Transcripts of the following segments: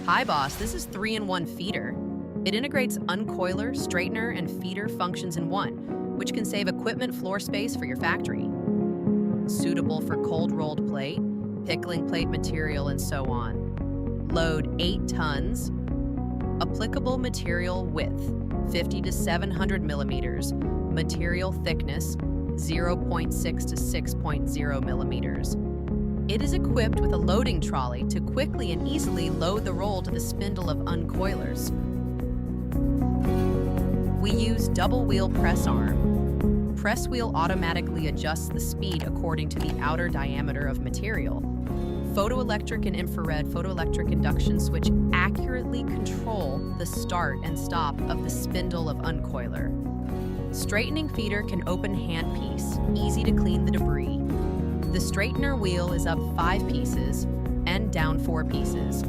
Hi boss, this is 3-in-1 feeder. It integrates uncoiler, straightener, and feeder functions in one, which can save equipment floor space for your factory. Suitable for cold rolled plate, pickling plate material, and so on. Load 8 tons. Applicable material width 50 to 700 millimeters. Material thickness 0.6 to 6.0 millimeters. It is equipped with a loading trolley to quickly and easily load the roll to the spindle of uncoilers. We use double wheel press arm. Press wheel automatically adjusts the speed according to the outer diameter of material. Photoelectric and infrared photoelectric induction switch accurately control the start and stop of the spindle of uncoiler. Straightening feeder can open handpiece, easy to clean the debris. The straightener wheel is up 5 pieces and down 4 pieces.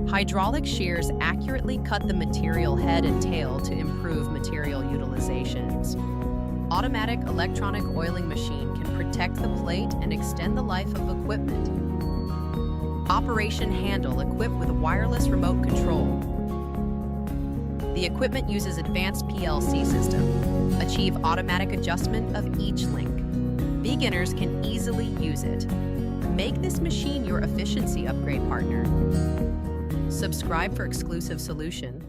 Hydraulic shears accurately cut the material head and tail to improve material utilizations. Automatic electronic oiling machine can protect the plate and extend the life of equipment. Operation handle equipped with wireless remote control. The equipment uses advanced PLC system. Achieve automatic adjustment of each link. Beginners can easily use it. Make this machine your efficiency upgrade partner. Subscribe for exclusive solution.